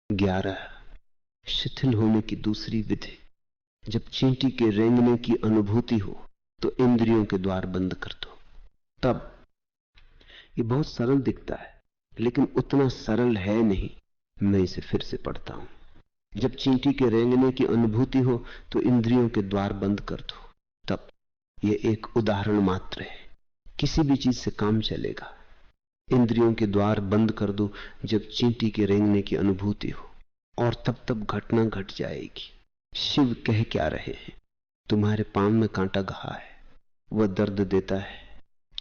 11 शिथिल होने की दूसरी विधि। जब चींटी के रेंगने की अनुभूति हो तो इंद्रियों के द्वार बंद कर दो। तब ये बहुत सरल दिखता है, लेकिन उतना सरल है नहीं। मैं इसे फिर से पढ़ता हूं। जब चींटी के रेंगने की अनुभूति हो तो इंद्रियों के द्वार बंद कर दो। तब ये एक उदाहरण मात्र है, किसी भी चीज से काम चलेगा। इंद्रियों के द्वार बंद कर दो जब चींटी के रेंगने की अनुभूति हो, और तब घटना घट जाएगी। शिव कह क्या रहे हैं? तुम्हारे पांव में कांटा घा है, वह दर्द देता है,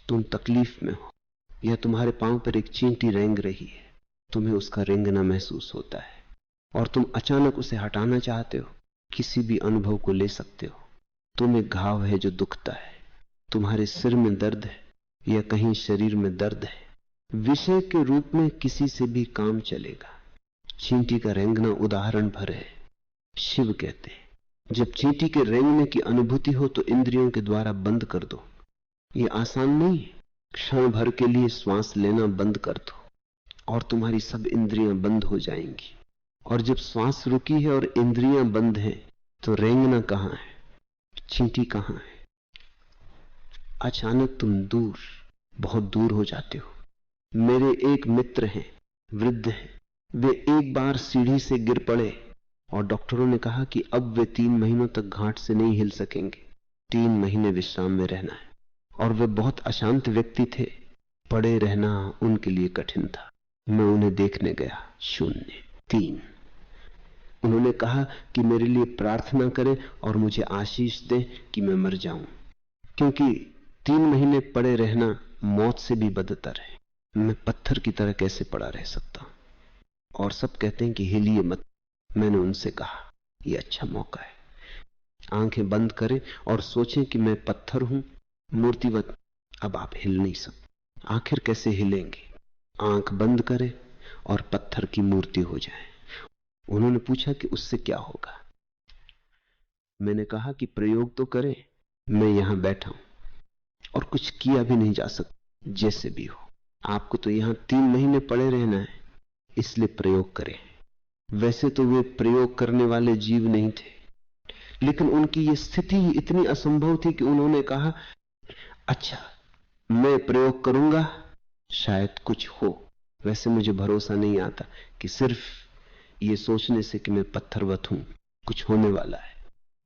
तुम तकलीफ में हो, या तुम्हारे पांव पर एक चींटी रेंग रही है, तुम्हें उसका रेंगना महसूस होता है और तुम अचानक उसे हटाना चाहते हो। किसी भी अनुभव को ले सकते हो। तुम एक घाव है जो दुखता है, तुम्हारे सिर में दर्द है या कहीं शरीर में दर्द है, विषय के रूप में किसी से भी काम चलेगा। चींटी का रेंगना उदाहरण भर है। शिव कहते हैं जब चींटी के रेंगने की अनुभूति हो तो इंद्रियों के द्वारा बंद कर दो। ये आसान नहीं है। क्षण भर के लिए श्वास लेना बंद कर दो और तुम्हारी सब इंद्रियां बंद हो जाएंगी। और जब श्वास रुकी है और इंद्रियां बंद हैं तो रेंगना कहां है, चींटी कहां है? अचानक तुम दूर, बहुत दूर हो जाते हो। मेरे एक मित्र हैं, वृद्ध हैं, वे एक बार सीढ़ी से गिर पड़े और डॉक्टरों ने कहा कि अब वे 3 महीनों तक घाट से नहीं हिल सकेंगे। 3 महीने विश्राम में रहना है। और वे बहुत अशांत व्यक्ति थे, पड़े रहना उनके लिए कठिन था। मैं उन्हें देखने गया। 0 3। उन्होंने कहा कि मेरे लिए प्रार्थना करें और मुझे आशीष दें कि मैं मर जाऊं, क्योंकि 3 महीने पड़े रहना मौत से भी बदतर है। मैं पत्थर की तरह कैसे पड़ा रह सकता हूं? और सब कहते हैं कि हिलिए मत। मैंने उनसे कहा यह अच्छा मौका है, आंखें बंद करें और सोचें कि मैं पत्थर हूं, मूर्तिवत। अब आप हिल नहीं सकते, आखिर कैसे हिलेंगे? आंख बंद करें और पत्थर की मूर्ति हो जाए। उन्होंने पूछा कि उससे क्या होगा? मैंने कहा कि प्रयोग तो करें। मैं यहां बैठा हूं और कुछ किया भी नहीं जा सकता। जैसे भी हो, आपको तो यहां 3 महीने पड़े रहना है, इसलिए प्रयोग करें। वैसे तो वे प्रयोग करने वाले जीव नहीं थे, लेकिन उनकी ये स्थिति ही इतनी असंभव थी कि उन्होंने कहा अच्छा, मैं प्रयोग करूंगा, शायद कुछ हो। वैसे मुझे भरोसा नहीं आता कि सिर्फ ये सोचने से कि मैं पत्थरवत हूं कुछ होने वाला है,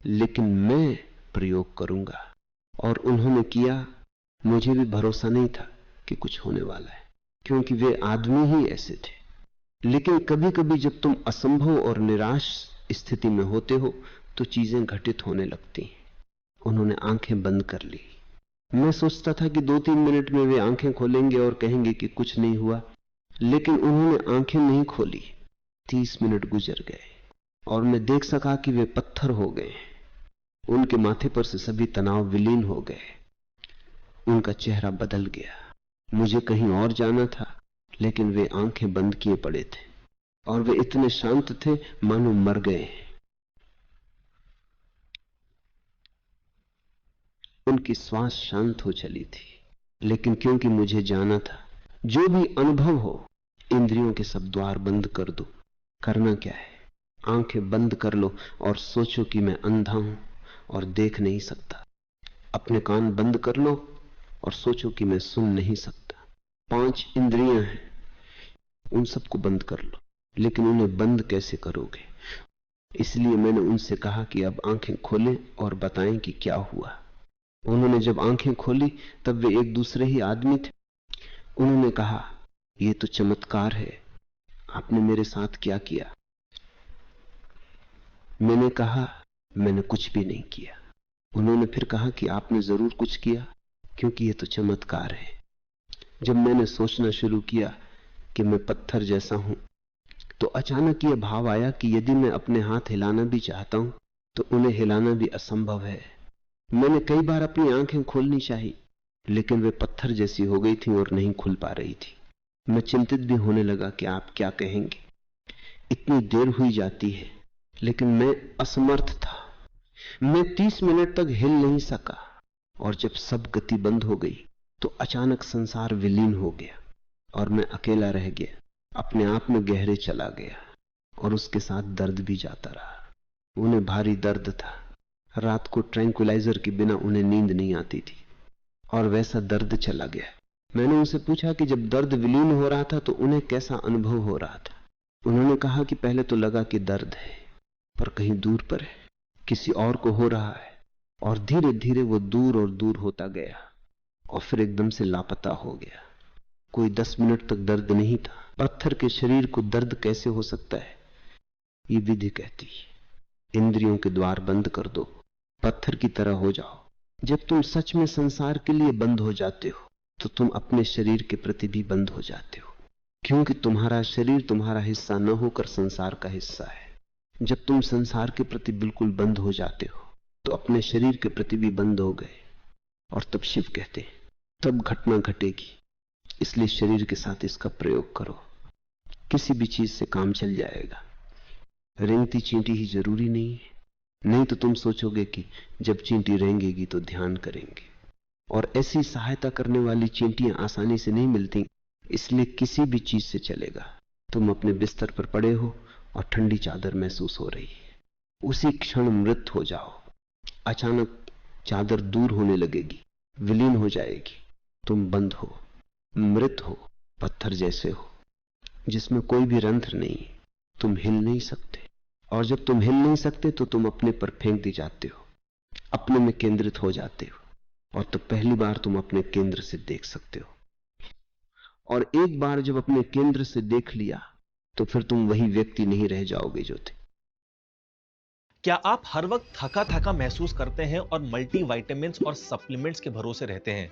लेकिन मैं प्रयोग करूंगा। और उन्होंने किया। मुझे भी भरोसा नहीं था कि कुछ होने वाला है, क्योंकि वे आदमी ही ऐसे थे। लेकिन कभी कभी जब तुम असंभव और निराश स्थिति में होते हो तो चीजें घटित होने लगती हैं। उन्होंने आंखें बंद कर ली। मैं सोचता था कि 2-3 मिनट में वे आंखें खोलेंगे और कहेंगे कि कुछ नहीं हुआ, लेकिन उन्होंने आंखें नहीं खोली। 30 मिनट गुजर गए और मैं देख सका कि वे पत्थर हो गए। उनके माथे पर से सभी तनाव विलीन हो गए। उनका चेहरा बदल गया। मुझे कहीं और जाना था, लेकिन वे आंखें बंद किए पड़े थे और वे इतने शांत थे मानो मर गए। उनकी श्वास शांत हो चली थी, लेकिन क्योंकि मुझे जाना था, जो भी अनुभव हो, इंद्रियों के सब द्वार बंद कर दो। करना क्या है? आंखें बंद कर लो और सोचो कि मैं अंधा हूं और देख नहीं सकता। अपने कान बंद कर लो और सोचो कि मैं सुन नहीं सकता। 5 इंद्रियां हैं, उन सबको बंद कर लो। लेकिन उन्हें बंद कैसे करोगे? इसलिए मैंने उनसे कहा कि अब आंखें खोलें और बताएं कि क्या हुआ। उन्होंने जब आंखें खोली तब वे एक दूसरे ही आदमी थे। उन्होंने कहा यह तो चमत्कार है, आपने मेरे साथ क्या किया? मैंने कहा मैंने कुछ भी नहीं किया। उन्होंने फिर कहा कि आपने जरूर कुछ किया, क्योंकि यह तो चमत्कार है। जब मैंने सोचना शुरू किया कि मैं पत्थर जैसा हूं, तो अचानक यह भाव आया कि यदि मैं अपने हाथ हिलाना भी चाहता हूं तो उन्हें हिलाना भी असंभव है। मैंने कई बार अपनी आंखें खोलनी चाहिए, लेकिन वे पत्थर जैसी हो गई थी और नहीं खुल पा रही थी। मैं चिंतित भी होने लगा कि आप क्या कहेंगे। इतनी देर हुई जाती है, लेकिन मैं असमर्थ था। मैं 30 मिनट तक हिल नहीं सका, और जब सब गति बंद हो गई तो अचानक संसार विलीन हो गया और मैं अकेला रह गया, अपने आप में गहरे चला गया और उसके साथ दर्द भी जाता रहा। उन्हें भारी दर्द था। रात को ट्रैंक्विलाइजर के बिना उन्हें नींद नहीं आती थी और वैसा दर्द चला गया। मैंने उनसे पूछा कि जब दर्द विलीन हो रहा था तो उन्हें कैसा अनुभव हो रहा था। उन्होंने कहा कि पहले तो लगा कि दर्द है पर कहीं दूर पर है, किसी और को हो रहा है, और धीरे धीरे वो दूर और दूर होता गया और फिर एकदम से लापता हो गया। कोई 10 मिनट तक दर्द नहीं था। पत्थर के शरीर को दर्द कैसे हो सकता है? ये विधि कहती है इंद्रियों के द्वार बंद कर दो, पत्थर की तरह हो जाओ। जब तुम सच में संसार के लिए बंद हो जाते हो तो तुम अपने शरीर के प्रति भी बंद हो जाते हो, क्योंकि तुम्हारा शरीर तुम्हारा हिस्सा न होकर संसार का हिस्सा है। जब तुम संसार के प्रति बिल्कुल बंद हो जाते हो तो अपने शरीर के प्रति भी बंद हो गए। और तब शिव कहते हैं तब घटना घटेगी। इसलिए शरीर के साथ इसका प्रयोग करो, किसी भी चीज से काम चल जाएगा। रेंगती चींटी ही जरूरी नहीं है, नहीं तो तुम सोचोगे कि जब चींटी रेंगेगी तो ध्यान करेंगे, और ऐसी सहायता करने वाली चींटियां आसानी से नहीं मिलती। इसलिए किसी भी चीज से चलेगा। तुम अपने बिस्तर पर पड़े हो और ठंडी चादर महसूस हो रही है, उसी क्षण मृत हो जाओ। अचानक चादर दूर होने लगेगी, विलीन हो जाएगी, तुम बंद हो, मृत हो, पत्थर जैसे हो जिसमें कोई भी रंध्र नहीं, तुम हिल नहीं सकते। और जब तुम हिल नहीं सकते तो तुम अपने पर फेंक दी जाते हो, अपने में केंद्रित हो जाते हो, और तो पहली बार तुम अपने केंद्र से देख सकते हो। और एक बार जब अपने केंद्र से देख लिया तो फिर तुम वही व्यक्ति नहीं रह जाओगे जो थे। क्या आप हर वक्त थका थका महसूस करते हैं और मल्टीविटामिन्स और सप्लीमेंट्स के भरोसे रहते हैं?